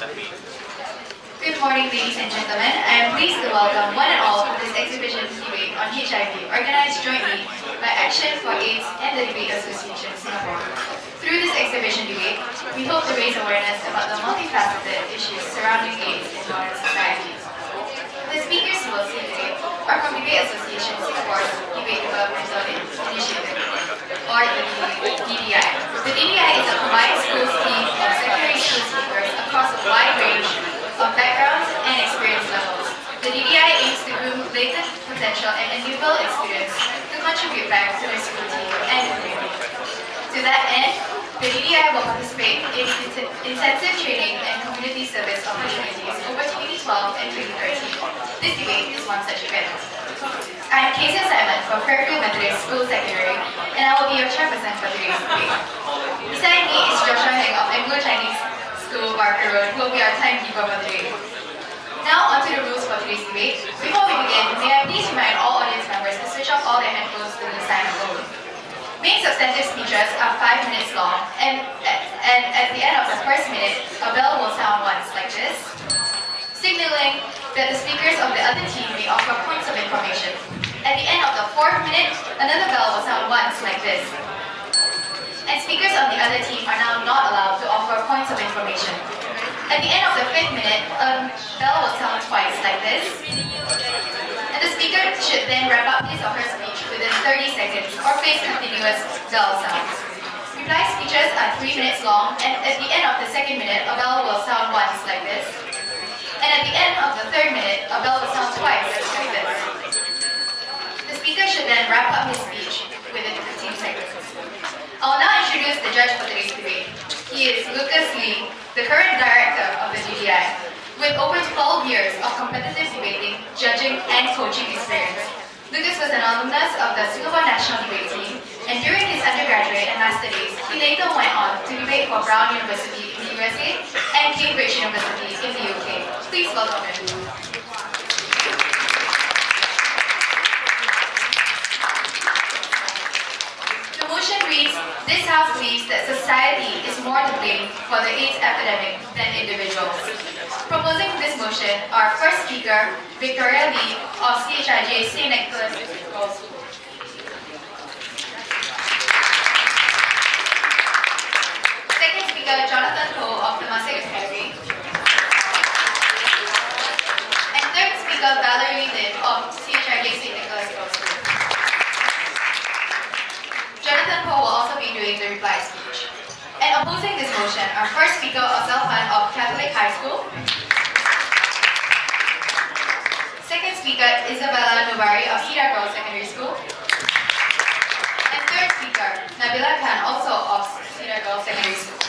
Good morning, ladies and gentlemen. I am pleased to welcome one and all to this exhibition debate on HIV, organized jointly by Action for AIDS and the Debate Association Singapore. Through this exhibition debate, we hope to raise awareness about the multifaceted issues surrounding AIDS in modern society. The speakers you will see today are from Debate Association Singapore's Debate Developmental Initiative, or the DDI. The DDI is a combined schools team of secondary school speakers across a wide range of backgrounds and experience levels. The DDI aims to groom latent potential and enable its students to contribute back to their school team and community. To that end, the DDI will participate in intensive training and community service opportunities over 2012 and 2013. This debate is one such event. I am Casey Simon from Fairfield Methodist School Secondary, and I will be your chairperson for today's debate. Beside me is Joshua Heng of Anglo-Chinese School, Barker Road, who will be our timekeeper for today. Now, on to the rules for today's debate. Before we begin, may I please remind all audience members to switch off all their headphones during the sign of vote. Main substantive speeches are 5 minutes long, and at the end of the first minute, a bell will sound once like this, signaling that the speakers of the other team may offer points of information. At the end of the 4th minute, another bell will sound once like this. And speakers of the other team are now not allowed to offer points of information. At the end of the 5th minute, a bell will sound twice like this. And the speaker should then wrap up his or her speech within 30 seconds or face continuous bell sounds. Reply speeches are 3 minutes long, and at the end of the 2nd minute, a bell will sound once like this. And at the end of the 3rd minute, a bell will sound twice like this. The speaker should then wrap up his speech within 15 seconds. I will now introduce the judge for today's debate. He is Lucas Lee, the current director of the DDI, with over 12 years of competitive debating, judging, and coaching experience. Lucas was an alumnus of the Singapore National Debate Team, and during his undergraduate and master days, he later went on to debate for Brown University in the USA and Cambridge University in the UK. Please welcome him. The motion reads, this House believes that society is more to blame for the AIDS epidemic than individuals. Proposing this motion are first speaker, Victoria Lee of CHIJ St. Nicholas Girls School. Second speaker, Jonathan Ho of Temasek Academy. And third speaker, Valerie Lin of CHIJ St. Nicholas Girls School. Jonathan Ho will also be doing the reply speech. And opposing this motion are first speaker, Osel Han of Catholic High School. Second speaker, Isabella Nubari of Cedar Girls Secondary School. And third speaker, Nabila Khan, also of Cedar Girls Secondary School.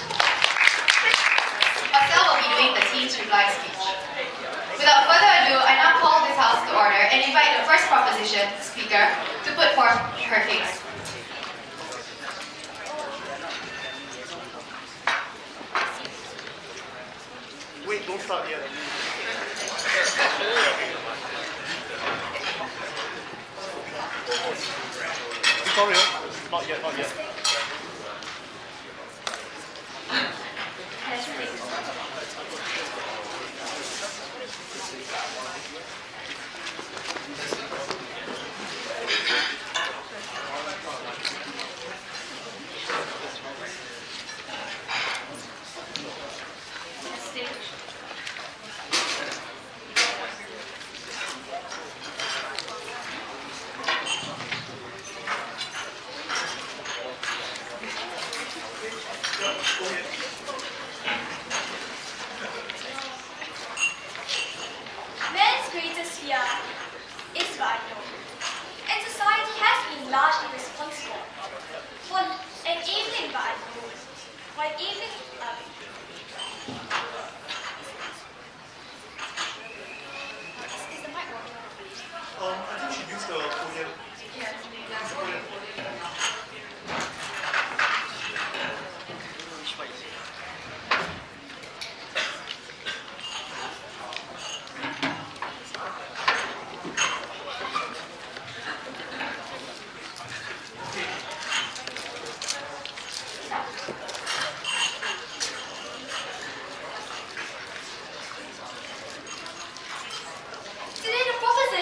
Osel will be doing the team's reply speech. Without further ado, I now call this House to order and invite the first proposition speaker to put forth her case. Wait, don't start yet. Victoria? Not yet, not yet.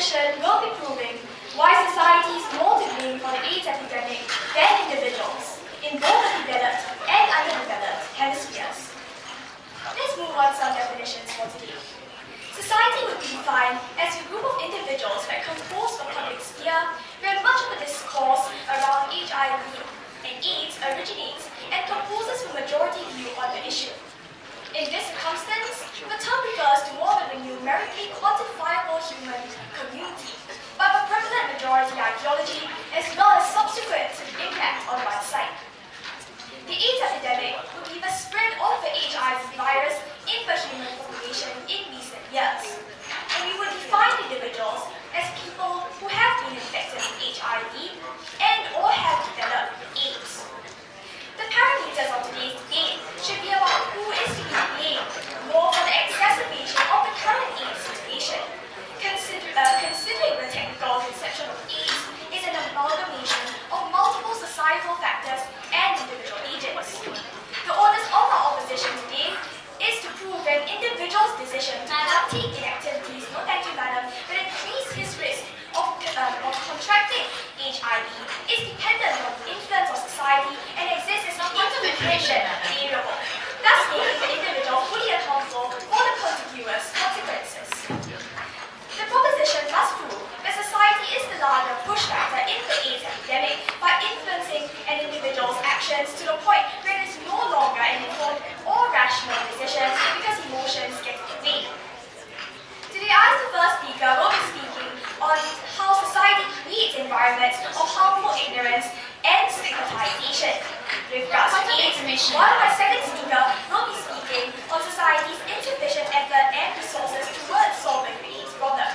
proposition will be proving why society is more to blame for the AIDS epidemic than individuals in both the developed and underdeveloped hemispheres. Let's move on to some definitions for today. Society would be defined as a group of individuals that compose the public sphere where much of the discourse around HIV and AIDS originates and composes the majority view on the issue. In this circumstance, the term refers to more than a numerically quantifiable human community, but a prevalent majority ideology as well as subsequent impact on one side. The AIDS epidemic would be the spread of the HIV virus in the human population in recent years. And we would define individuals as people who have been infected with HIV and or have developed AIDS. The parameters of today's debate should be about who is to be blamed more for the exacerbation of the current AIDS situation. Considering the technical conception of AIDS is an amalgamation of multiple societal factors and individual agents. The onus of our opposition today is to prove an individual's decision to partake in activities, no thank you madam, that increase his risk of contracting HIV is dependent on the influence of society and exists as an interdependent variable, thus making the individual fully accountable for the contiguous consequences. The proposition must prove that society is the larger push factor in the AIDS epidemic by influencing an individual's actions to the point where it is no longer an informed or rational decision because emotions get in the way. Today, I, as the first speaker, will be speaking on how society creates environments of harmful ignorance and stigmatization. With regards to AIDS, while my second speaker will be speaking on society's insufficient effort and resources towards solving the AIDS problem.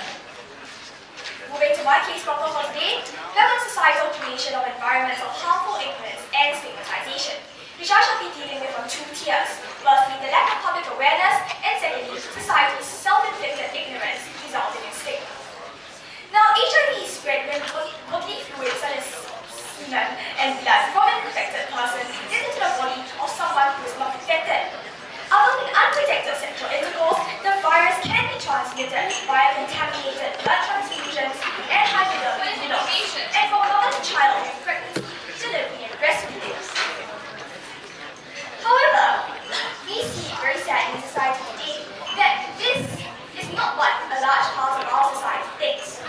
Moving to my case problem for today, prevalent societal creation of environments of harmful ignorance and stigmatization, which I shall be dealing with on two tiers. Firstly, the lack of public awareness, and secondly, society's self-inflicted ignorance resulting in stigma. Now, HIV is spread when bodily fluids such as semen and blood from an infected person gets into the body of someone who is not infected. Other than unprotected sexual intercourse, the virus can be transmitted via contaminated blood transfusions and hypodermic needles, and from mother to child in pregnancy, delivery, and breastfeeding. However, we see very sad in society today that this is not what a large part of our society thinks.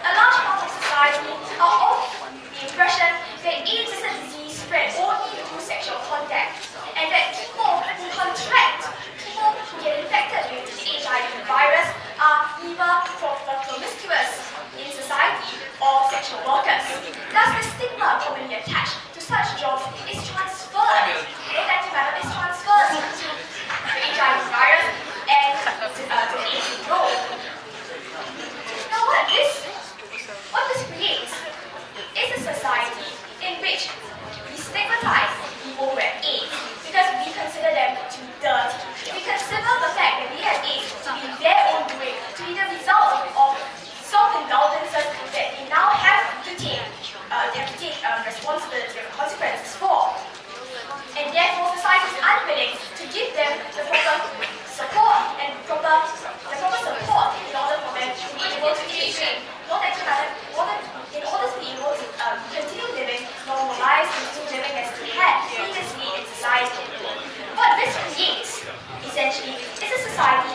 A large part of society are of the impression that AIDS is a disease spread only through sexual contact, and that people who get infected with the HIV virus are either promiscuous in society or sexual workers. Thus, the stigma commonly attached to such jobs is transferred. Is transferred to the HIV virus and to the AIDS syndrome. Now, what this creates is a society in which we stigmatize people who have AIDS because we consider them to be dirty. We consider the fact that they have AIDS to be their own doing, to be the result of self-indulgences that they now have to take responsibility and consequences for. And therefore, society is unwilling to give them the proper support and the proper support in order for them to be able to integrate, in order to be able to continue living normal lives, continue living as they had previously in society. What this creates, essentially, is a society.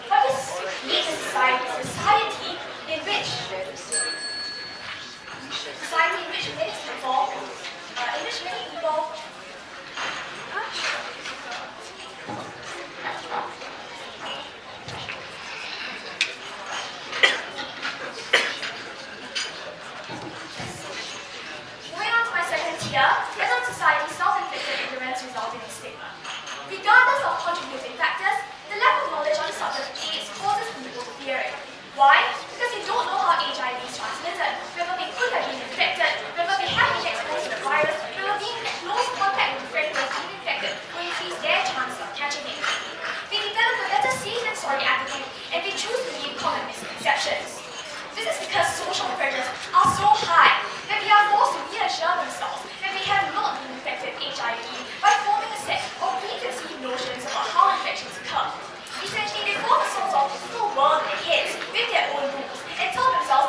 What this creates is a society in which many people Moving on to my second tier, present society's self-inflicted ignorance resulting in stigma. Regardless of contributing factors, the lack of knowledge on the subject of AIDS causes people to fear it. Why? Because they don't know how HIV is transmitted, whether they could have been infected, whether they have been exposed to the virus, whether being in close contact with a friend who has been infected will increase their chances of catching it. They develop a better safe than sorry attitude, and they choose to believe common misconceptions. This is because social pressures are so high that they are forced to reassure themselves that they have not been infected with HIV by forming a set of preconceived notions about how infections occur. Essentially, they form a sort of full world in their heads with their own rules and tell themselves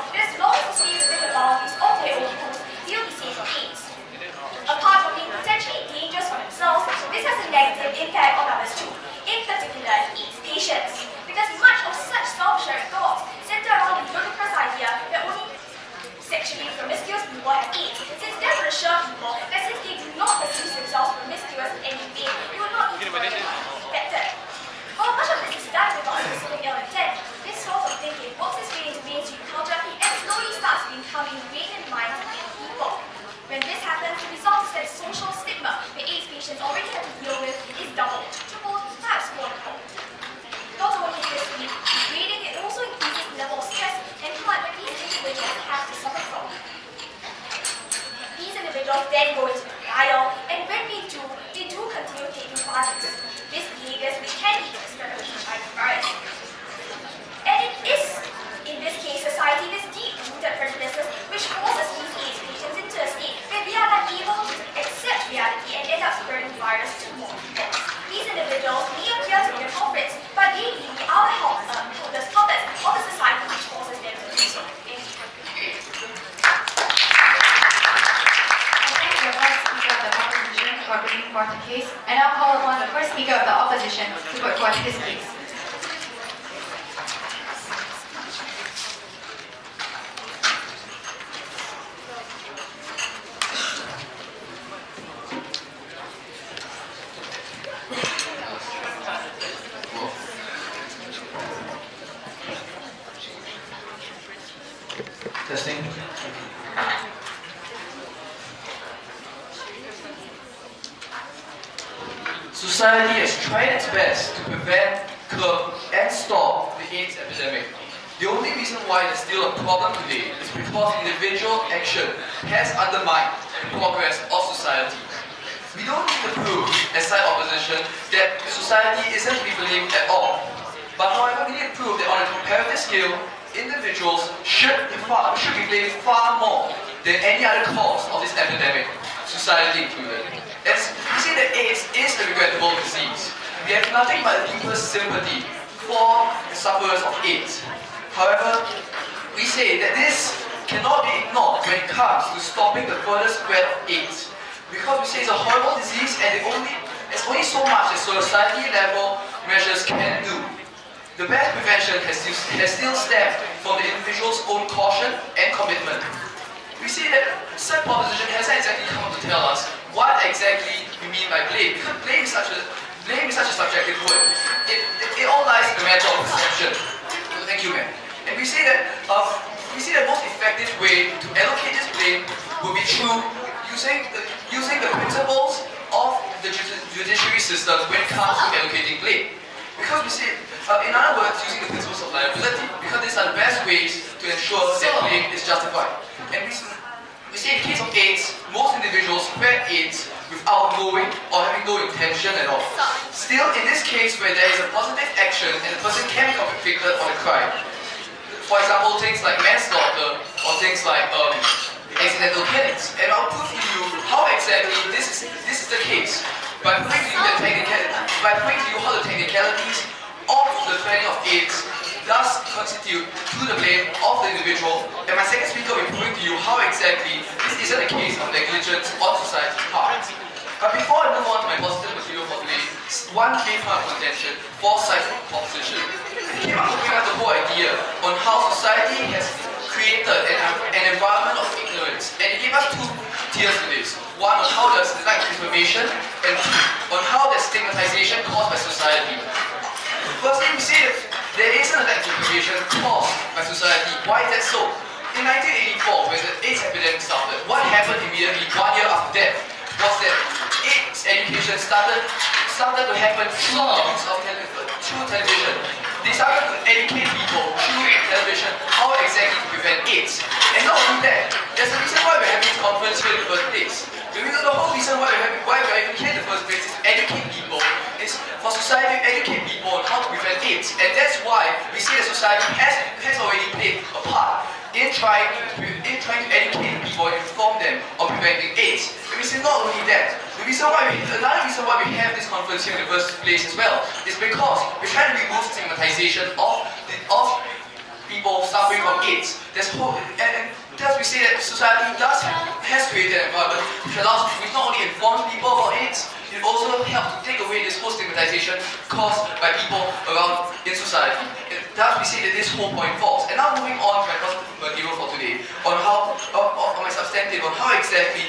patients, because much of such self-sharing thoughts center around the ludicrous idea that only sexually promiscuous people have AIDS, since they would assure people that since they do not perceive themselves promiscuous in any way, they will not be infected. While much of this is done without specific ill intent, this sort of thinking works its way into mainstream culture and slowly starts becoming ingrained in minds of many people. When this happens, the result is that the social stigma that AIDS patients already have to deal with is doubled, tripled, perhaps quadrupled. Not only is this degrading, it also increases the level of stress and harm that these individuals have to suffer from. These individuals then go into denial, and when they do continue taking part in these behaviors which can lead to the spread of HIV virus. And it is, in this case, society this deep-rooted prejudices which forces these AIDS patients into a state where they are unable to accept reality and end up spreading the virus to more people. These individuals may appear to be the culprits, but they really are the helpless puppets of the society which forces them to do so. Thank you. For bringing forth the case, and I'll call upon the first speaker of the opposition to put forth his case. Testing. Society has tried its best to prevent, curb, and stop the AIDS epidemic. The only reason why there's still a problem today is because individual action has undermined the progress of society. We don't need to prove, as side opposition, that society isn't to be blamed at all. But however, we need to prove that on a comparative scale, individuals should be blamed far more than any other cause of this epidemic, society included. As we say that AIDS is a regrettable disease, we have nothing but the deepest sympathy for the sufferers of AIDS. However, we say that this cannot be ignored when it comes to stopping the further spread of AIDS. Because we say it's a horrible disease and there's only so much that society level measures can do. The best prevention has still stemmed from the individual's own caution and commitment. We see that such proposition hasn't exactly come to tell us what exactly we mean by blame, because blame is such a subjective word. It all lies in the matter of perception. So thank you, ma'am. And we say that the most effective way to allocate this blame will be through using the principles of the judiciary system when it comes to allocating blame. Because we say, in other words, using the principles of liability, because these are the best ways to ensure that blame is justified. And we say in the case of AIDS, most individuals spread AIDS without knowing or having no intention at all. Still, in this case where there is a positive action and the person can be convicted for the crime, for example, things like manslaughter or things like accidental killings, and I'll prove to you how exactly this is the case by putting to you how the technicalities of the spreading of AIDS does constitute to the blame of the individual, and my second speaker will be proving to you how exactly this isn't a case of negligence on society's part. But before I move on to my positive material for today, one main point of contention for side proposition. It came up to bring up the whole idea on how society has created an environment of ignorance, and it gave us two tiers to this. One on how there's lack of information, and two on how there's stigmatization caused by society. Firstly, we say that there isn't a lack of information caused by society. Why is that so? In 1984, when the AIDS epidemic started, what happened immediately 1 year after that was that AIDS education started to happen through the use of television. They started to educate people through television how exactly to prevent AIDS. And not only that, there's a reason why we're having this conference here in the first place. The whole reason why we're even here in the first place is to educate people. It's for society to educate people on how to prevent AIDS. And that's why we see that society has already played a part in trying to educate people and inform them on preventing AIDS. And we say not only that, another reason why we have this conference here in the first place as well is because we're trying to remove stigmatization of people suffering from AIDS. And thus we say that society has created an environment which not only informs people about AIDS, it also helps to take away this whole stigmatization caused by people around society. Thus we say that this whole point falls. And now moving on to my first material for today, on my substantive, on how exactly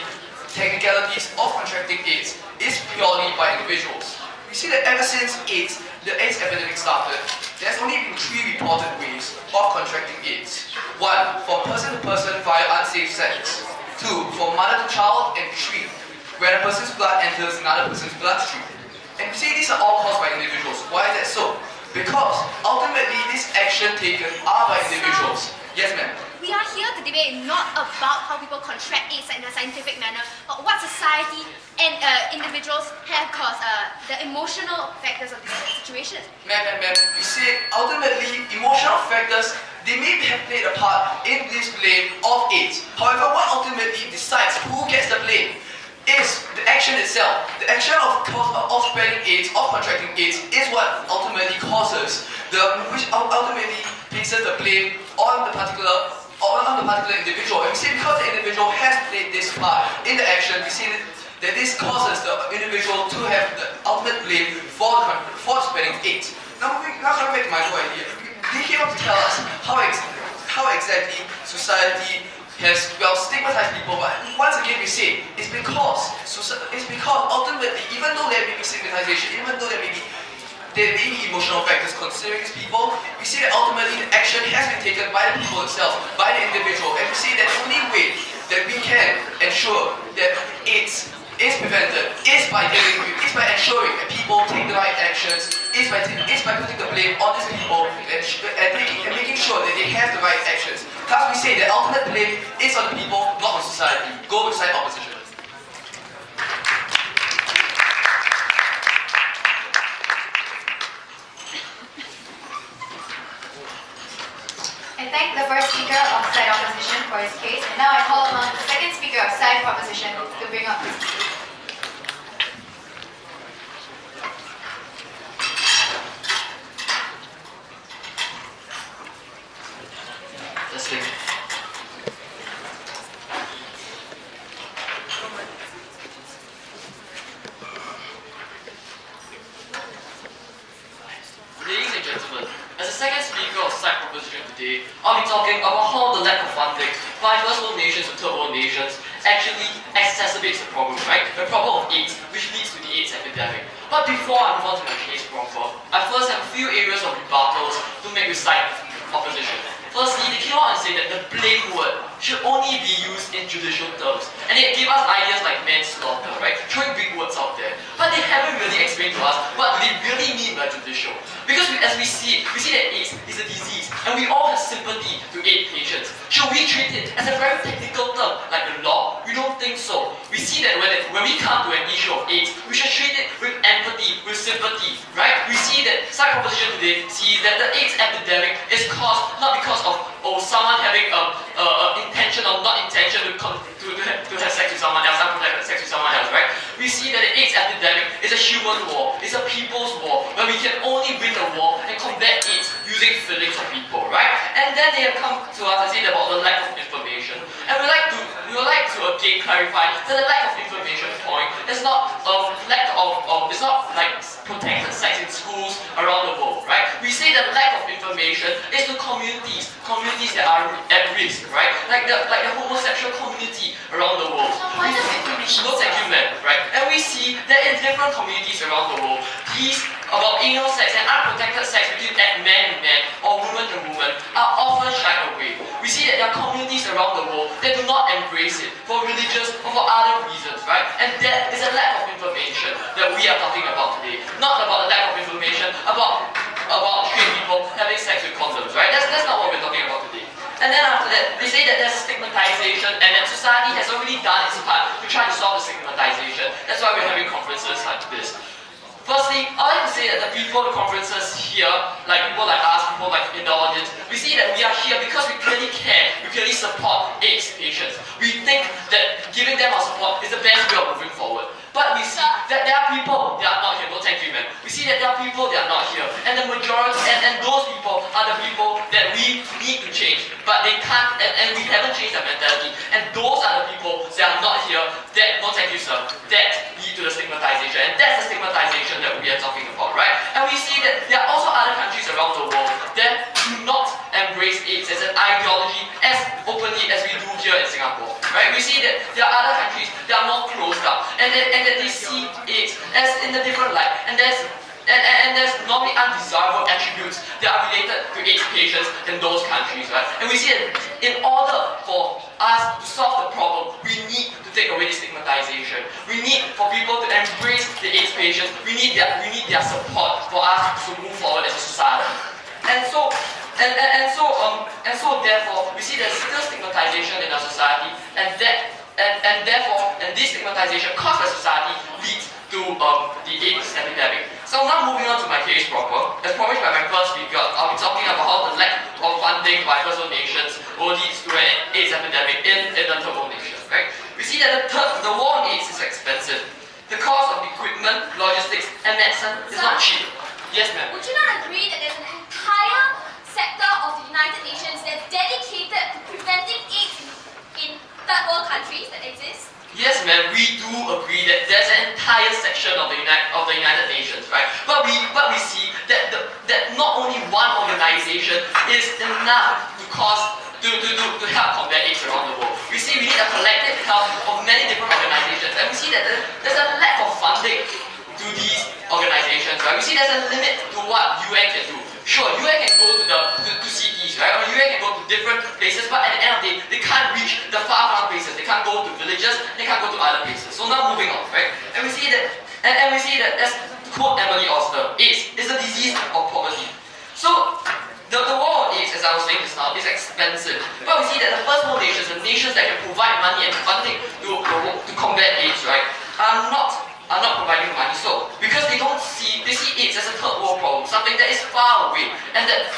technicalities of contracting AIDS is purely by individuals. We see that ever since the AIDS epidemic started, there's only been 3 reported ways of contracting AIDS. 1, from person to person via unsafe sex. 2, from mother to child. And 3, when a person's blood enters another person's bloodstream. And we see these are all caused by individuals. Why is that so? Because ultimately this action taken are by individuals. Yes, ma'am. We are here to debate not about how people contract AIDS in a scientific manner, but what society and individuals have caused the emotional factors of this situation. Ma'am, we say ultimately emotional factors, they may have played a part in this blame of AIDS. However, what ultimately decides who gets the blame is the action itself. The action of spreading AIDS, of contracting AIDS, is what ultimately causes which ultimately places the blame on the particular individual. And we say because the individual has played this part in the action, we see that this causes the individual to have the ultimate blame for spreading AIDS. Now coming back to my whole idea, they came up to tell us how exactly society has stigmatized people, but once again we say it's because ultimately, even though there may be stigmatization, even though there may be emotional factors considering these people, we see that ultimately the action has been taken by the people themselves, by the individual, and we see that the only way that we can ensure that AIDS is prevented is by ensuring that people take the right actions, is by putting the blame on these people and making sure that they have the right actions. Thus we say that ultimate blame is on the people, not on society. Go with side opposition. I thank the first speaker of side opposition for his case, and now I call upon the second speaker of side proposition to bring up his case. Testing. Ladies and gentlemen, as a second speaker of side proposition today, I'll be talking about how the lack of funding by first world nations and third world nations actually exacerbates the problem, right? The problem of AIDS, which leads to the AIDS epidemic. But before I move on to my case proper, I first have a few areas of rebuttals to make with side opposition. Firstly, they came out and say that the blame word should only be used in judicial terms. And they gave us ideas like manslaughter, right? Throwing big words out there. But they haven't really explained to us what do they really mean by judicial. Because as we see that AIDS is a disease, and we all have sympathy to AIDS patients. Should we treat it as a very technical term, like the law? We don't think so. We see that when we come to an issue of AIDS, we should treat it with empathy, with sympathy, right? We see that side proposition today sees that the AIDS epidemic is caused not because of someone having intention or not intention to have sex with someone else, unprotected sex with someone else, right? We see that the AIDS epidemic is a human war, it's a people's war, where we can only win the war and combat AIDS using feelings of people, right? And then they have come to us and said about the lack of information. And we would like to again clarify that the lack of information point is not it's not like protected sex in schools around the world, right? We say that lack of information is to communities that are at risk, right? Like the homosexual community around the world. No thank you, man, right? And we see that in different communities around the world, these about anal sex and unprotected sex between man and man or woman and woman are often shied away. We see that there are communities around the world that do not embrace it for religious or for other reasons, right? And that is a lack of information that we are talking about today. Not about the lack of information about straight people having sex with condoms, right? That's not what we're talking about today. And then after that, they say that there's stigmatization and that society has already done its part to try to solve the stigmatization. That's why we're having conferences like this. Firstly, I like to say that the people at the conferences here, like people like us, people like in the audience, we see that we are here because we clearly care, we clearly support AIDS patients. We think that giving them our support is the best way of moving forward. But we see that there are people that are not here. No, thank you, man. We see that there are people that are not here. And the majority, and those people are the people that we need to change. But they can't, and we haven't changed their mentality. And those are the people that are not here, that, no thank you, sir, that lead to the stigmatization. And that's the stigmatization that we are talking about, right? And we see that there are also other countries around the world embrace AIDS as an ideology as openly as we do here in Singapore. Right? We see that there are other countries that are more closed up and that they see AIDS as in a different light. And there's normally undesirable attributes that are related to AIDS patients in those countries, right? And we see that in order for us to solve the problem, we need to take away the stigmatization. We need for people to embrace the AIDS patients. We need their support for us to move forward as a society. And so therefore, we see there's still stigmatization in our society, and therefore this stigmatization caused by society leads to the AIDS epidemic. So now moving on to my case proper. As promised by my first speaker, I'll be talking about how the lack of funding by First World nations will lead to an AIDS epidemic in the third world nations. Right? We see that the war on AIDS is expensive. The cost of equipment, logistics, and medicine is not cheap. Yes, ma'am. Would you not agree that there's an entire sector of the United Nations that's dedicated to preventing AIDS in third world countries that exist? Yes, ma'am, we do agree that there's an entire section of the United Nations, right? But we see that that not only one organization is enough to help combat AIDS around the world. We see we need a collective help of many different organizations, and we see that there's a lack of funding to these organizations, right? We see there's a limit to what UN can do. Sure, UN can go to cities, right? Or UN can go to different places, but at the end of the day, they can't reach the far places. They can't go to villages, they can't go to other places. So now moving on, right? And we see that, as to quote Emily Oster, AIDS is a disease of poverty. So the war on AIDS, as I was saying just now, is expensive. But we see that the first world nations, the nations that can provide money and funding to combat AIDS, right, are not providing money. So because they see AIDS as a third world problem, something that is far away, and that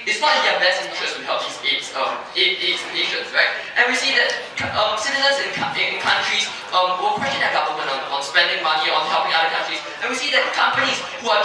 it's not in their best interest to help these AIDS patients, right? And we see that citizens in countries will question their government on spending money on helping other countries, and we see that companies who are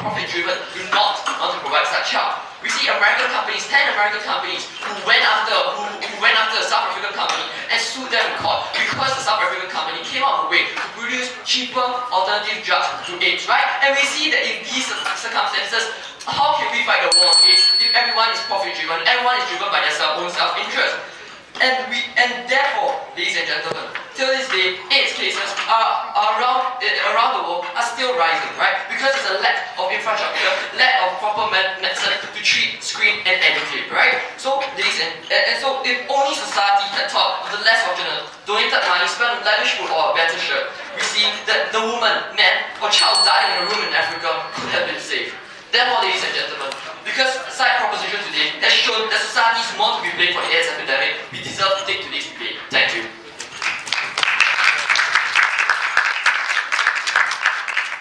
profit driven do not want to provide such help. We see 10 American companies who went after a South African company and sued them in court because the South African company came up with a way to produce cheaper alternative drugs to AIDS, right? And we see that in these circumstances, how can we fight the war on AIDS if everyone is profit driven, everyone is driven by their own self-interest? And therefore, ladies and gentlemen, till this day, AIDS cases around the world are still rising, right? Because there's a lack of infrastructure, lack of proper medicine to treat, screen, and educate, right? So, so if only society had thought of the less fortunate, donated money, spent on lavish food or a better shirt, we see that the woman, man, or child dying in a room in Africa could have been saved. Therefore, ladies and gentlemen, because side proposition today has shown that society is more to be blamed for the AIDS epidemic, we deserve to take today's debate. Thank you.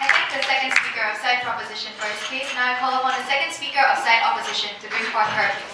I thank the second speaker of side proposition for his case. Now I call upon the second speaker of side opposition to bring forth her case.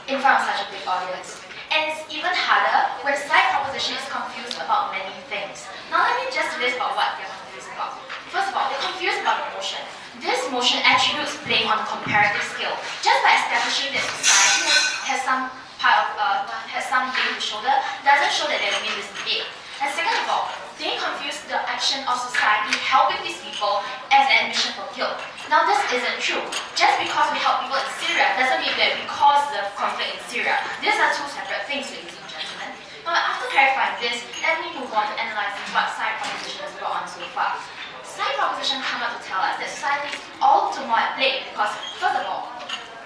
In front of such a big audience. And it's even harder when side proposition is confused about many things. Now let me just list out what they're confused about. First of all, they're confused about the motion. This motion attributes blame on a comparative scale. Just by establishing that society has some blame to shoulder, doesn't show that they win this debate. And second of all, they confuse the action of society helping these people as an admission for guilt. Now this isn't true. Just because we help people in Syria doesn't mean that we cause the conflict in Syria. These are two separate things, ladies and gentlemen. Now after clarifying this, let me move on to analyzing what side proposition has brought on so far. Side proposition come out to tell us that society is all the more at blame because, first of all,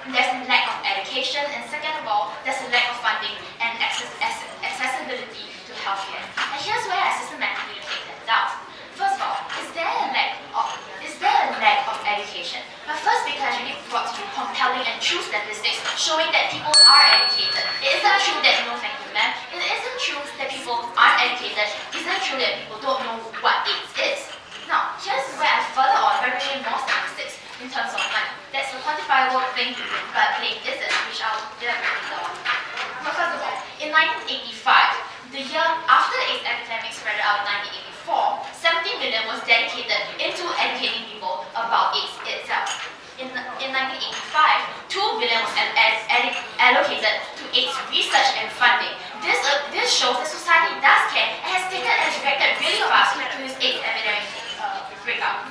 there's a lack of education, and second of all, there's a lack of funding and accessibility to healthcare. And here's where I systematically take that down. First of all, is there a lack of education? My first speaker actually brought to you compelling and true statistics showing that people are educated. It isn't true that no, thank you, ma'am. It isn't true that people aren't educated. It isn't true that people don't know what AIDS is. Now, here's where I further on by bringing more statistics. up.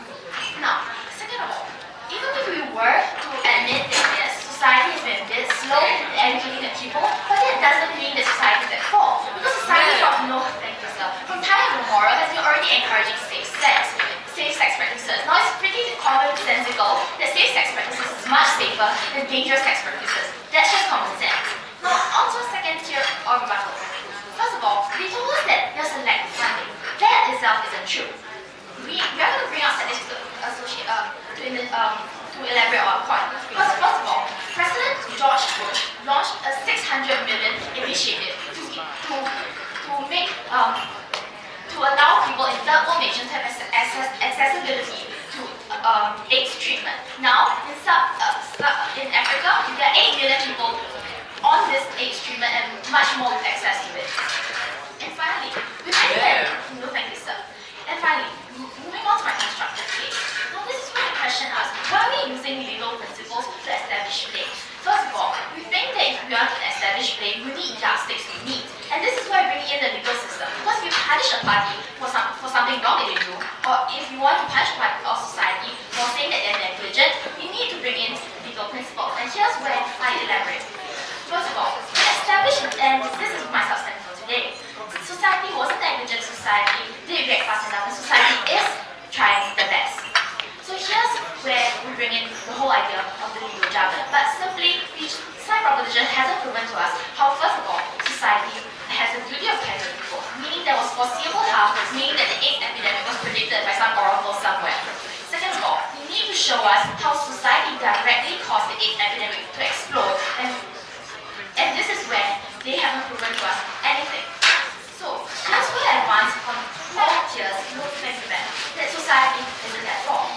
Now, second of all, even if we were to admit that yes, society has been a bit slow in educating the people, but that doesn't mean that society is at fault. Because society from time immemorial has been already encouraging safe sex practices. Now it's pretty commonsensical that safe sex practices is much safer than dangerous sex practices. That's just common sense. Now on to a second tier of rebuttal. First of all, they told us that there's a lack of funding. That itself isn't true. We are going to bring out statistics to elaborate on our point. Because first of all, President George Bush launched a $600 million initiative to allow people in third world nations to have accessibility to AIDS treatment. Now, in Africa, there are 8 million people on this AIDS treatment and much more with access to it. And finally, no thank you, sir. And finally, moving on to my constructive case. Now, this is where the question asks, why are we using legal principles to establish blame? First of all, we think that if we want to establish blame, we need yardsticks to meet. And this is why we bring in the legal system. Because if you punish a party for something wrong that they do, or if you want to punish a party or society for saying that they're negligent, you need to bring in legal principles. And here's where I elaborate. First of all, establish, and this is my substance for today, society wasn't negligent, society did react fast enough, and society is trying the best. So here's where we bring in the whole idea of the legal jargon. But simply, the SAC proposition hasn't proven to us how, first of all, society has a duty of care to people, meaning there was foreseeable harm, meaning that the AIDS epidemic was predicted by some oracle somewhere. Second of all, you need to show us how society directly caused the AIDS epidemic to explode, and this is where they haven't proven to us anything. So, here's where I advance on 4 tiers, no thank you, that society isn't at fault.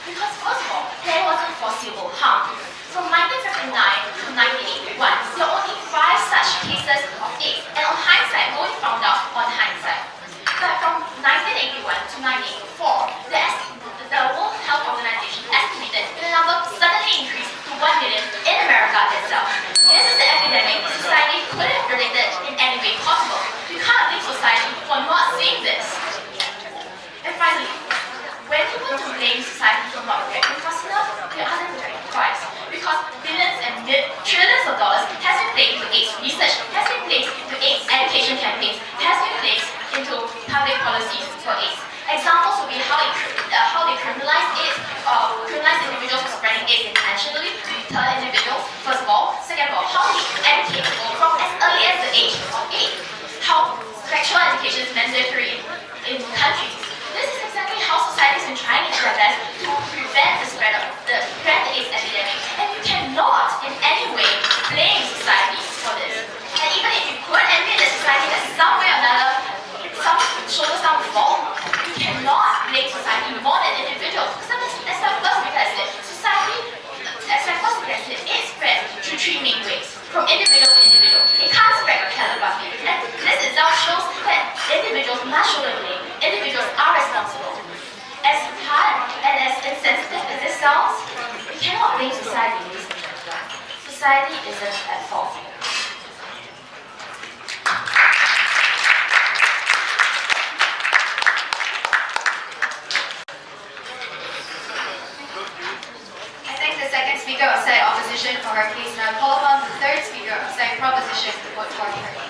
Because first of all, there wasn't foreseeable harm. From 1959 to 1981, there were only 5 such cases of AIDS, and on hindsight, we only found out on hindsight. But from 1981 to 1984, the World Health Organization estimated the number suddenly increased to 1 million in America itself. This is the epidemic society could have predicted in any way possible. You can't blame society for not seeing this. And finally, when you want to blame society for not reacting fast enough, you ask them to react twice. Because billions and trillions of dollars has been placed into AIDS research, has been placed into AIDS education campaigns, has been placed into public policies for AIDS. Examples would be how they criminalize AIDS, criminalize individuals for spreading AIDS intentionally to deter individuals, first of all. Second of all, how they educate people from as early as the age of 8. How sexual education is mandatory in countries. This is exactly how society has been trying its best to prevent the spread of the AIDS epidemic. And you cannot in any way blame society for this. And even if you could admit that society has some way or another shoulders down the fault, you cannot blame society more than individuals. That's my first because society, it spreads through 3 main ways, from individual to individual. It can't spread telepathy. And this itself shows that individuals must shoulder blame. Individuals are responsible. As hard and as insensitive as this sounds, we cannot blame society. Society isn't at fault. I thank the second speaker of SAC opposition for her case, and I call upon the third speaker of SAC proposition to vote for her.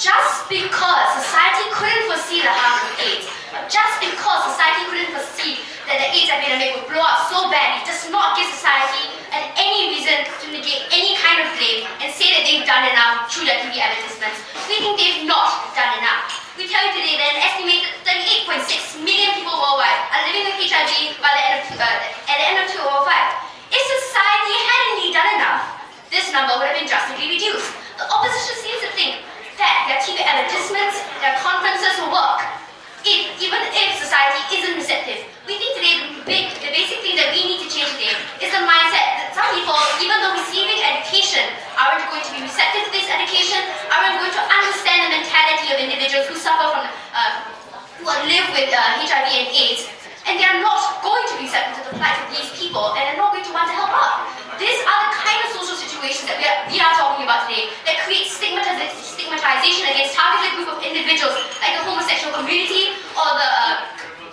Just because society couldn't foresee the harm of AIDS, just because society couldn't foresee that the AIDS epidemic would blow up so badly, does not give society any reason to negate any kind of blame and say that they've done enough through their TV advertisements. We think they've not done enough. We tell you today that an estimated 38.6 million people worldwide are living with HIV by at the end of 2005. If society had indeed done enough, this number would have been drastically reduced. The opposition seems to think that their TV advertisements, their conferences will work, even if society isn't receptive. We think today the basic thing that we need to change today is the mindset that some people, even though receiving education, aren't going to be receptive to this education, aren't going to understand the mentality of individuals who suffer from, who live with HIV and AIDS, and they are not going to be receptive to the plight of these people, and are not going to want to help out. These are the kind of social situations that we are talking about today that create stigmatization community or the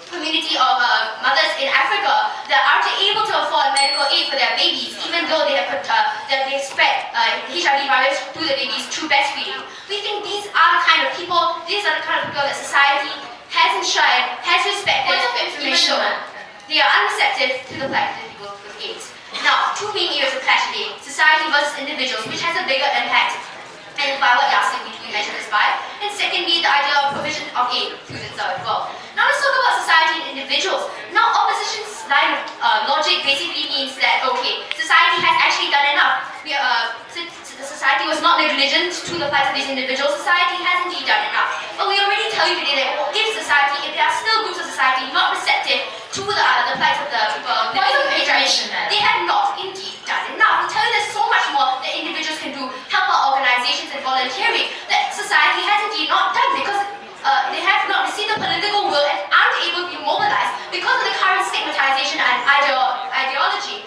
community of mothers in Africa that aren't able to afford medical aid for their babies, even though they have they spread HIV virus to the babies through breastfeeding. We think these are the kind of people, these are the kind of people that society has enshrined, has respected, even though they are unreceptive to the plight of the people with AIDS. Now, two main areas of clash today: society versus individuals, which has a bigger impact, and by what yardstick we measure this by. And secondly, the idea of provision of aid through the third world. Now let's talk about society and individuals. Now, opposition's line of logic basically means that, okay, society has actually done enough. The society was not negligent to the plight of these individuals. Society has indeed done enough. But we already tell you today that if there are still groups of society not receptive to the plight of the people living with HIV, they have not indeed done enough. We tell you there's so much more that individuals can do, help our organizations and volunteering, that society has indeed not done because they have not received the political will and aren't able to be mobilized because of the current stigmatization and ideology.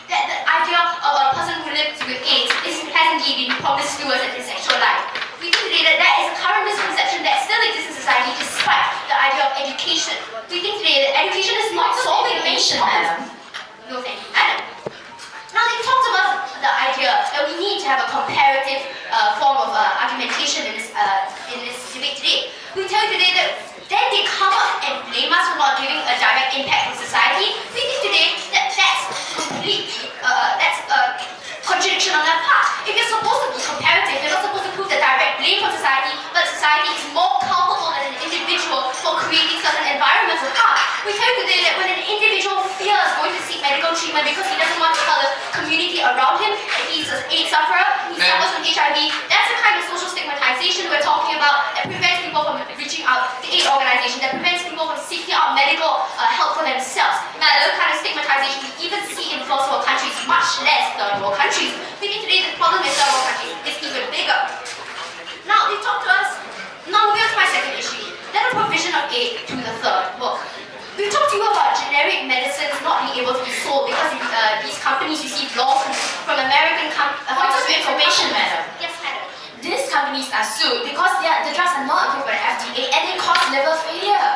That the idea of a person who lives with AIDS has indeed been promiscuous in his sexual life. We think today that that is a current misconception that still exists in society despite the idea of education. We think today that education is not solving any problems. No, thank you, madam. Now they talked about the idea that we need to have a comparative form of argumentation in this debate today. We tell you today that then they come up and blame us for not giving a direct impact on society. We think today that that's completely, that's a contradiction on their part. If you're supposed to be comparative, you're not supposed to prove the direct blame from society, but society is more culpable than an individual for creating certain environments of harm. We tell you today that when an individual fears going to seek medical treatment because he doesn't want to tell the community around him that he's an AIDS sufferer, he suffers from HIV, that's the kind of social stigmatization we're talking about that prevents people from reaching out to AIDS organizations, that prevents people from seeking out medical help for themselves. Now, the kind of stigmatization we even see in first world countries, much less third world countries. We think today the problem in third world countries is even bigger. Now, they talk to us. Now, moving on to my second issue, then a provision of aid to the third world. We've talked to you about generic medicines not being able to be sold because these companies receive lawsuits from American companies. Point of information, madam. Yes, madam. These companies are sued because the drugs are not approved by the FDA and they cause liver failure.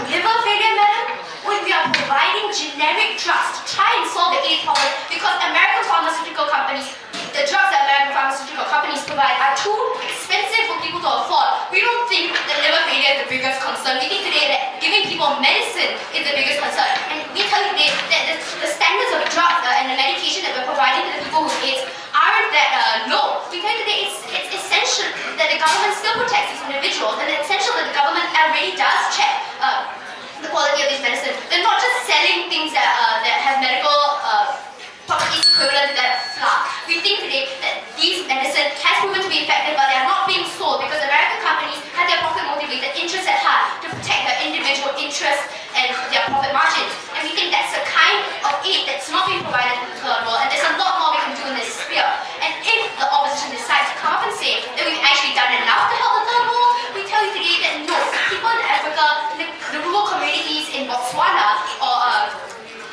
Liver failure, madam? When we are providing generic drugs to try and solve the AIDS problem because American pharmaceutical companies, the drugs that American pharmaceutical companies provide are too expensive for people to afford. We don't think that liver failure is the biggest concern. We think today that giving people medicine is the biggest concern. And we tell you today that the standards of drugs and the medication that we're providing to the people with AIDS aren't that low. We tell you today it's essential that the government still protects these individuals, and it's essential that the government already does check the quality of these medicines. They're not just selling things that have medical properties equivalent to that of flour. We think today that these medicines has proven to be effective, but they are not being sold because American companies have their profit-motivated interests at heart to protect their individual interests and their profit margins. And we think that's the kind of aid that's not being provided to the third world, and there's a lot more we can do in this sphere. And if the opposition decides to come up and say that we've actually done enough to help the third world, we tell you today that no, people in Africa, the rural communities in Botswana or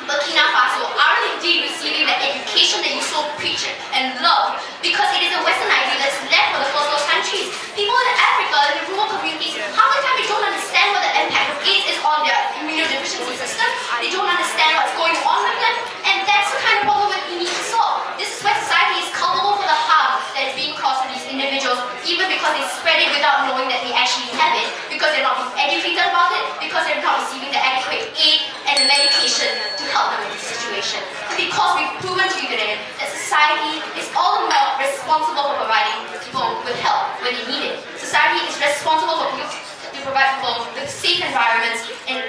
Burkina Faso aren't indeed receiving the education that you so preach and love because it is a Western idea that's left for the first world countries. People in Africa, in the rural communities, half the time they don't understand what the impact of AIDS is on their immunodeficiency system. They don't understand what's going on with them, and that's the kind of problem that we need to solve. This is where society is culpable for the harm that is being caused to these individuals, even because they spread it without knowing that they actually have it, because they're not being educated about it, because they're not receiving the adequate aid and the medication to help them in this situation. And because we've proven to you today that society is all the more responsible for providing people with help when they need it. Society is responsible for people to provide people with safe environments and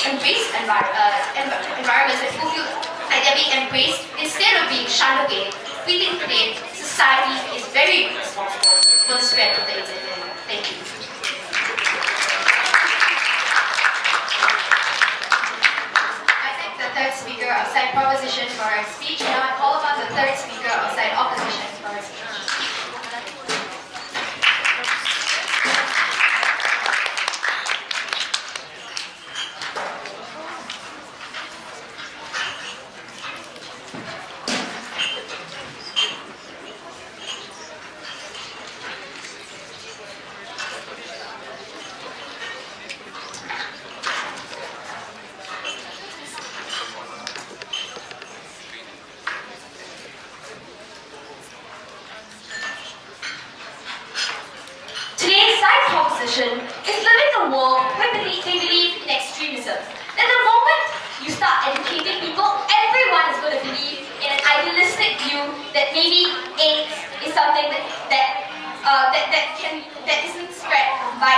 embrace environments that people feel like they're being embraced instead of being shunned away. We think today society is very responsible for the spread of the AIDS epidemic. Thank you. Third speaker outside proposition for a speech. Now I call upon the third speaker outside opposition for a speech. opposition is living in a world where they believe in extremism. That the moment you start educating people, everyone is going to believe in an idealistic view that maybe AIDS is something that isn't spread by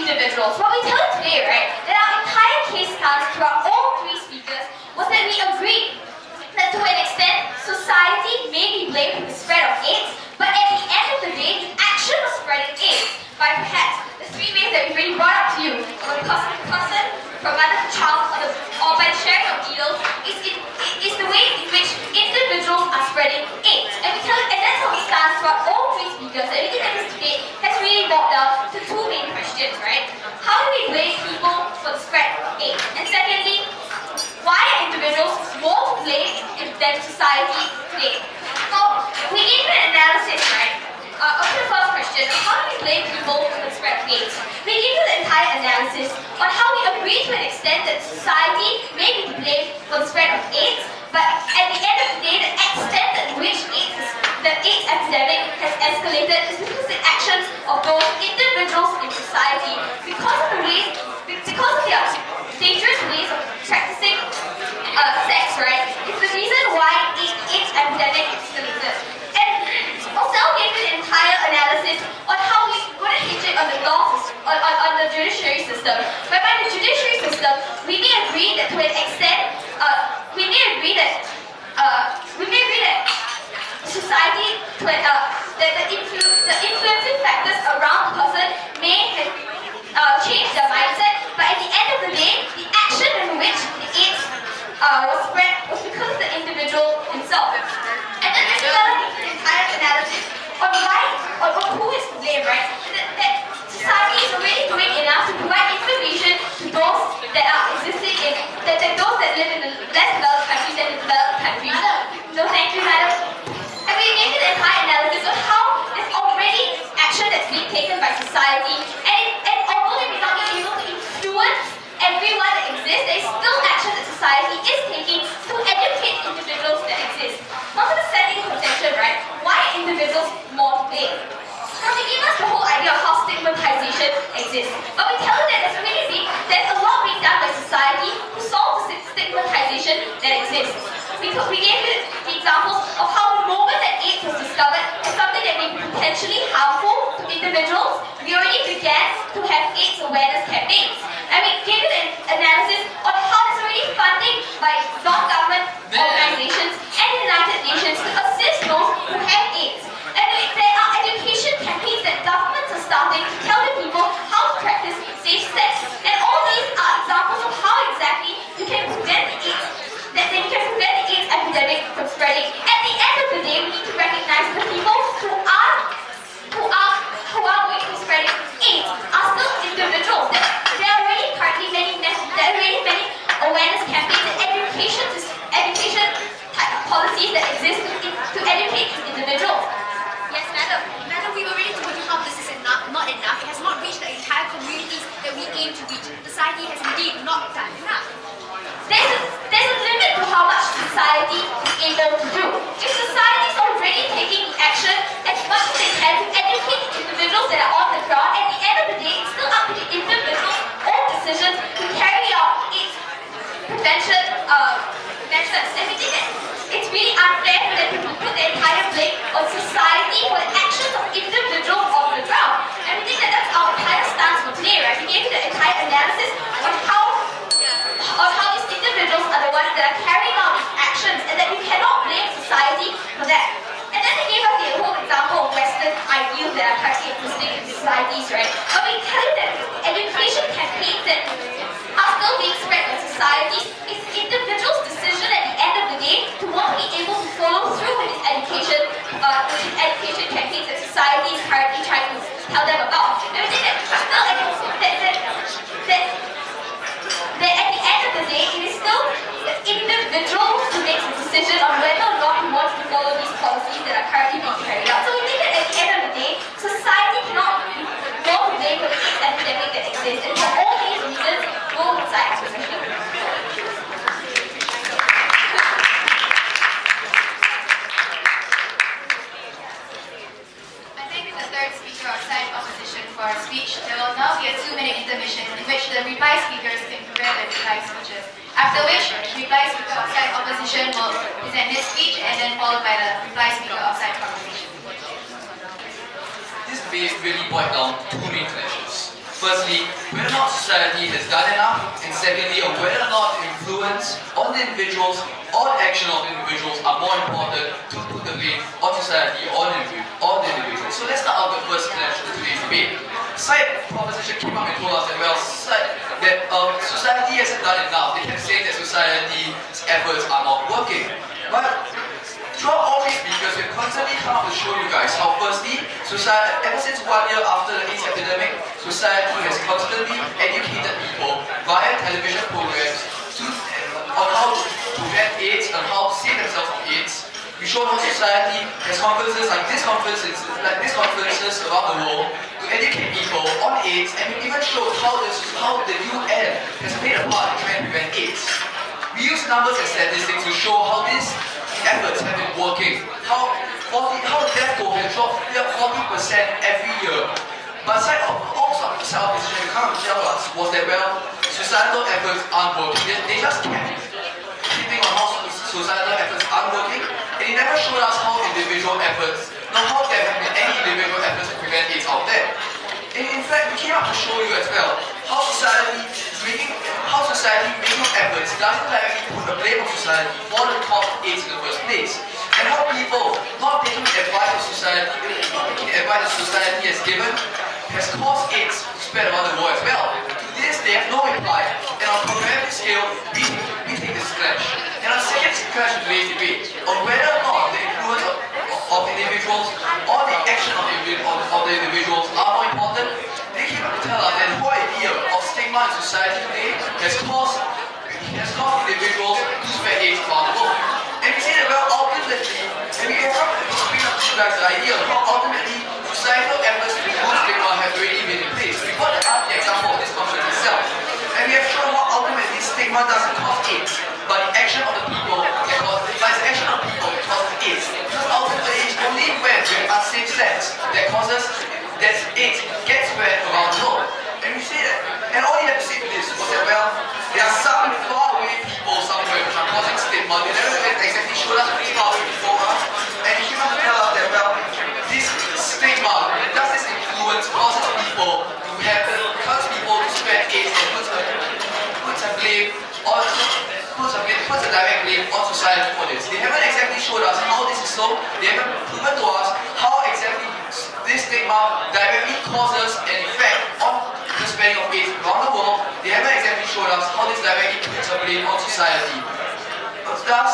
individuals. What we tell you today, right, that our entire case stance throughout all three speakers was that we agreed that to an extent, society may be blamed for the spread of AIDS, but at the end of the day, the action of spreading AIDS by perhaps the three ways that we've already brought up to you, from person to person, from mother to child, or by the sharing of needles, is the way in which individuals are spreading AIDS. And we tell you, and that's how we stand throughout all three speakers. Everything that is today has really boiled down to two main questions, right? How do we blame people for the spread of AIDS? And secondly, why are individuals more to blame than society today? So, we gave an analysis, right? Of the first question, how do we blame people for the spread of AIDS? We gave you the entire analysis on how we agree to an extent that society may be to blame for the spread of AIDS, but at the end of the day, the extent at which the AIDS epidemic has escalated is because of the actions of those individuals in society, because of their dangerous ways of practicing sex, right? It's the reason why AIDS epidemic escalated. And also gave you the entire analysis on how we're going to hinge it on the laws, on the judiciary system. But by the judiciary system, we may agree that to an extent, society, the influencing factors around the person may have changed their mindset, but at the end of the day, the action in which the AIDS was spread was because of the individual himself. And then there's another entire analysis on who is to blame, right? That society is already doing enough to provide information to those that are existing in, those that live in the less developed countries and the developed countries. So thank you, madam. And we gave you the entire analysis on how there's already action that's being taken by society, and although they may not be able to influence everyone that exists, there is still action that society is taking to educate individuals that exist. Now to the second contention, right? Why are individuals more to blame? Now they give us the whole idea of how stigmatization exists. But we tell you that there's a lot being done by society to solve the stigmatization that exists. We gave you the examples of how the moment that AIDS was discovered as something that may be potentially harmful to individuals, we already began to have AIDS awareness campaigns. And we gave you the analysis on how there's already funding by non-government organizations and the United Nations to assist those who have AIDS. And there are education campaigns that governments are starting to tell the people how to practice safe sex. And all these are examples of how exactly you can prevent the AIDS epidemic from spreading. At the end of the day, we need to recognize the people who are going to be spreading AIDS are still individuals. There are already currently many awareness campaigns and education policies that exist to educate individuals. Yes, madam. Madam, we've already told you how this is not enough. It has not reached the entire communities that we aim to reach. Society has indeed not done enough. There's a limit to how much society is able to do. If society is already taking action as much as they can to educate individuals that are on the ground, at the end of the day, it's still up to the individual's own decisions to carry out its prevention measures. And we think that it's really unfair for them to put the entire blame on society for the actions of individuals on the ground. And we think that that's our entire stance for today, right? We gave you the entire analysis on how these individuals are the ones that are carrying out these actions, and that you cannot blame society for that. And then they gave us the whole example of Western ideals that are currently existing in societies, right? But we tell you that education campaigns that are still being spread by societies, it's individuals' decision at the end of the day to not be able to follow through with this education campaigns that society is currently trying to tell them about. And we think that still that at the end of the day, it is still the individual who makes the decision on whether or not he wants to follow these policies that are currently being carried out. So we think that at the end of the day, society cannot be more to blame for the AIDS epidemic that exists. And for all these reasons, go inside opposition. I thank the third speaker outside opposition for for our speech. There will now be a 2-minute intermission in which the reply speakers can prepare their reply speeches. After which, reply speaker of side opposition will present his speech and then followed by the reply speaker of side proposition. This debate really boiled down to two main questions. Firstly, whether or not society has done enough, and secondly, on whether or not the influence on the individuals or the action of the individuals are more important to put the blame on society or the individuals. So let's start out the first clash of today's debate. Side proposition came up and told us that society hasn't done enough. They kept saying that society's efforts are not working. But throughout all these speakers, we've constantly come up to show you guys how firstly, society, ever since 1 year after the AIDS epidemic, society has constantly educated people via television programs on how to prevent AIDS and how to save themselves from AIDS. We showed how society has conferences like this conferences around the world to educate people on AIDS, and we even showed how the UN has played a part in trying to prevent AIDS. We use numbers and statistics to show how these efforts have been working, how the death toll has dropped 40% every year. But also the side opposition to come and tell us was that, well, societal efforts aren't working. They just kept keeping on how societal efforts aren't working, and they never showed us how individual efforts, not how there have been any individual efforts to prevent AIDS out there. In fact, we came up to show you as well how society making efforts doesn't directly put the blame on society for the cause of AIDS in the first place. And how people not taking the advice of society, has given, has caused AIDS to spread around the world as well. To this, they have no reply, and on a comparative scale, we take this clash. And our second clash in today's debate on whether or not the influence of individuals or the action of the individuals are more important, they came up to tell us that the whole idea of stigma in society today has caused individuals to spread AIDS around the world. And we say that, well, ultimately, and we have come to bring up to you guys the idea of how ultimately societal efforts to remove stigma have already been in place. We got the example of this conference itself. And we have shown how ultimately stigma doesn't cause AIDS, but the action of the people that causes AIDS. Because ultimately it's only when we're unsafe sex that AIDS gets spread around the world. And we say that. And all you have to say to this was that, well, there are some far away people somewhere which are causing stigma. They never exactly showed us which far away people are. And you have to tell us that, well, this stigma, does this influence causes people to have spread AIDS and puts a direct blame on society for this. They haven't exactly showed us how this is so. They haven't proven to us how exactly this stigma directly causes an effect on the spreading of AIDS around the world. They haven't exactly showed us how this directly puts a blame on society. Thus,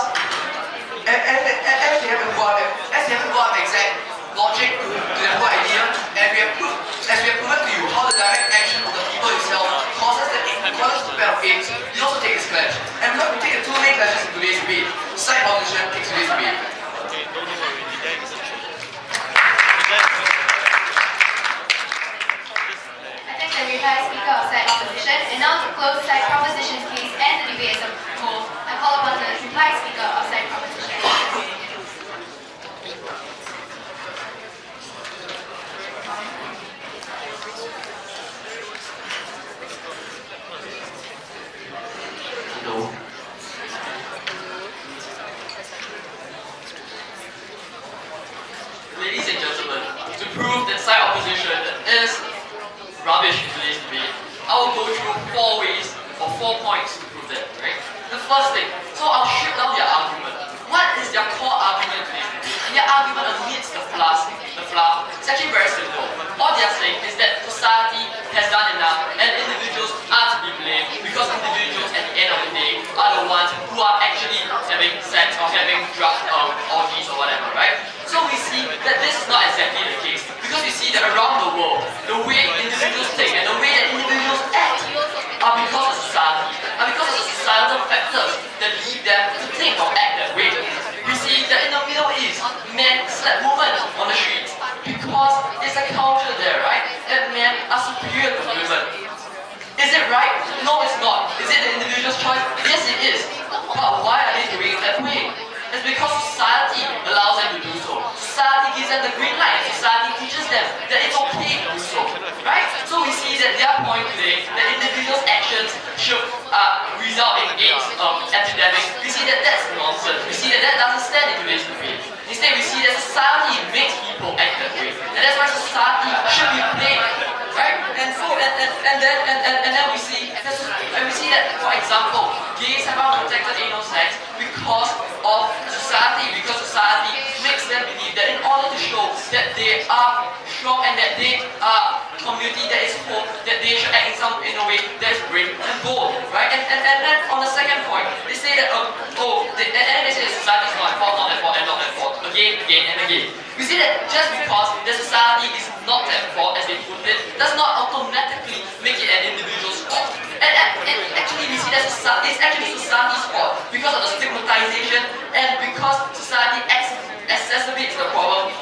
as they haven't got exact logic to the whole idea, and we have proven to you how the direct action of the people itself causes the spread of AIDS, you also take this clash. And we're going to take the two main clashes in today's debate. Side opposition takes today's debate. I thank the reply speaker of side opposition, and now to close side proposition's case and the debate as a whole, I call upon the reply speaker of side proposition. Hello. Ladies and gentlemen, to prove that side opposition is rubbish in today's debate, I will go through 4 ways or 4 points to prove that, right? The first thing, so I'll strip down their argument. What is their core argument in today's debate? And their argument amidst the fluff, it's actually very simple. All they are saying is that society has done enough and individuals are to be blamed because individuals at the end of the day are the ones who are actually having sex or having drug orgies or whatever, right? So we see that this is not exactly the case because we see that around the world, the way individuals think and the way that individuals act are because of society, are because of the societal factors that lead them to think or act that way. We see that in the Middle East, men slap women on the streets because it's a culture there, right? That men are superior to women. Is it right? No, it's not. Is it the individual's choice? Yes, it is. But why are they doing it that way? It's because society allows them to do so. Society gives them the green light. Society teaches them that it's okay to do so, right? that way. And that's why society should be played, right? And then we see that, for example, gays have unprotected anal sex because of society, because society makes them believe that in order to show that they are strong and that they are community that is whole, that they should act in a way that is brave and bold, right? And then on the second point, they say that and then they say that society is not at fault, not at fault, and not at fault, again and again. We see that just because the society is not at fault, as they put it, does not automatically make it an individual's fault. And actually, we see that it's actually society's fault because of the stigmatization and because society exacerbates the problem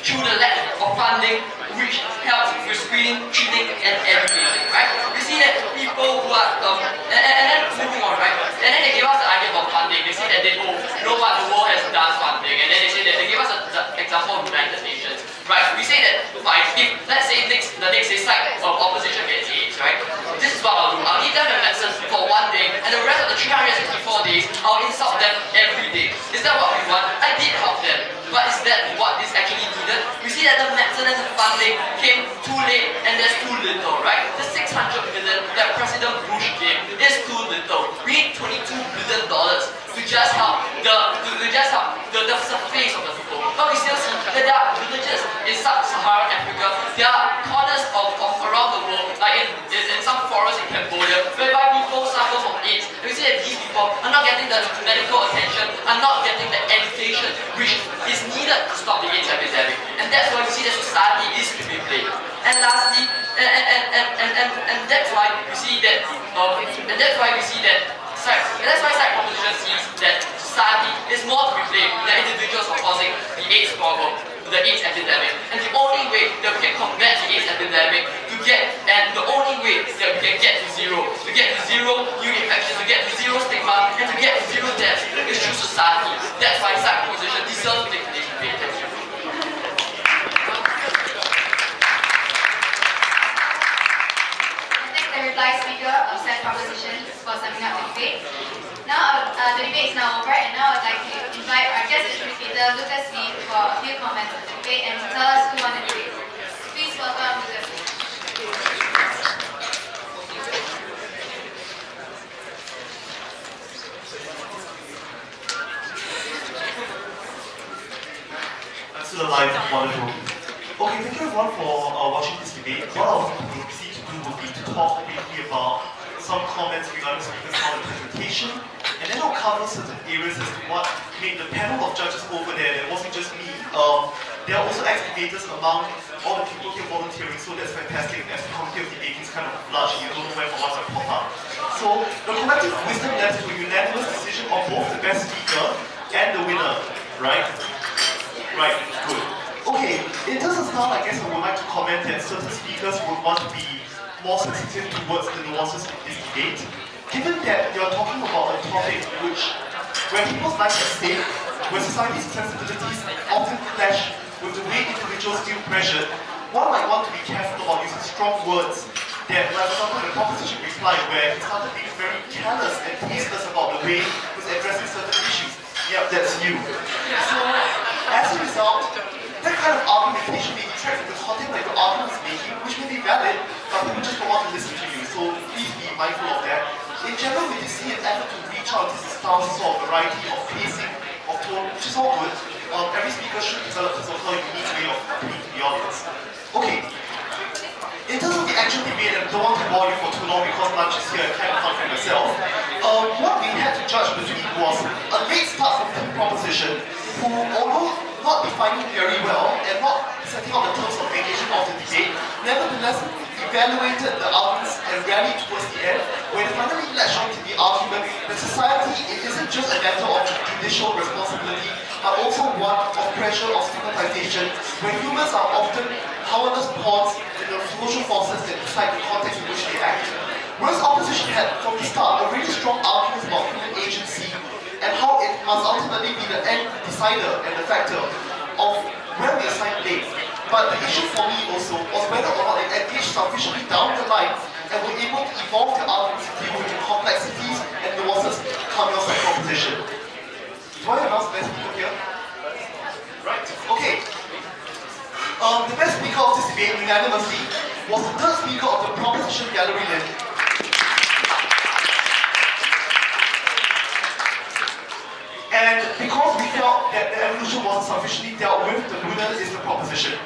through the lack of funding, which helps with screening, treating, and education, right? We see that people who are, and then moving on, right? And then they give us the idea about funding. They say that they know what the world has done funding, and then they say that they give us the example of United Nations, right? We say that, fine, if let's say the next side of opposition gets AIDS, right? This is what I'll do. I'll give them the medicine for one day, and the rest of the 364 days, I'll insult them every day. Is that what we want? I did help them. But is that what is actually needed? We see that the medicine and the funding came too late and there's too little, right? The 600 million that President Bush gave is too little. We need $22 billion to just help the surface of the people. But we still see that there are villages in sub-Saharan Africa, there are corners of around the world, like in some forests in Cambodia, whereby people suffer from AIDS. And we see that these people are not getting the medical attention, are not getting the education which is needed to stop the AIDS epidemic. And that's why we see that society is to be played. And lastly, and that's why we see that that's why side proposition sees that society is more to be blamed than individuals for causing the AIDS problem, the AIDS epidemic. And the only way that we can combat the AIDS epidemic, the only way that we can get to zero new infections, to get to zero stigma, and to get to zero deaths is through society. That's why side proposition deserves to take place today. Thank you. The reply speaker of said proposition for summing up the debate. Now, the debate is now over, and now I'd like to invite our guest educator, Lucas Lee, for a few comments on the debate and tell us who won the debate. Please welcome Lucas Lee. I'm still alive, wonderful. Okay, thank you everyone for watching this debate. What I will proceed to do will be to talk briefly about some comments regarding speakers on the presentation, and then I'll cover certain areas as to what made the panel of judges over there. It wasn't just me. There are also ex-debaters among all the people here volunteering, so that's fantastic. As the committee of debating is kind of large, you don't know where for what might pop up. So the collective wisdom led to a unanimous decision of both the best speaker and the winner, right? Right, good. Okay, in terms of style, I guess I would like to comment that certain speakers would want to be more sensitive towards the nuances of this debate. Given that you're talking about a topic where people's lives are at stake, where society's sensibilities often clash with the way individuals feel pressured, one might want to be careful about using strong words that, like for example, the proposition reply where he started being very careless and tasteless about the way he was addressing certain issues. Yep, that's you. So, as a result, that kind of argumentation may detract from the content that your argument is making, which may be valid, but people just don't want to listen to you, so please be mindful of that. In general, we can see an effort to reach out to this style, sort of variety of pacing, of tone, which is all good. Every speaker should develop his or her unique way of appealing to the audience. Okay. In terms of the actual debate, and I don't want to bore you for too long because lunch is here and kind of fun for myself, what we had to judge between was a late start from the proposition, who, although not defining very well and not setting out the terms of engagement of the debate, nevertheless evaluated the arguments and rallied towards the end, when it finally latched on to the argument that society isn't just a matter of judicial responsibility, but also one of pressure, of stigmatization, where humans are often powerless pawns in the social forces that decide the context in which they act. Whereas opposition had, from the start, a really strong argument about human agency and how it must ultimately be the end decider and the factor of when we assign blame. But the issue for me also was whether or not it engaged sufficiently down the line and were able to evolve the arguments to deal with the complexities and nuances coming out of proposition. Do I announce the best speaker here? Right, okay. The best speaker of this debate unanimously was the third speaker of the proposition gallery list. And because we felt that the evolution wasn't sufficiently dealt with, the winner is the proposition.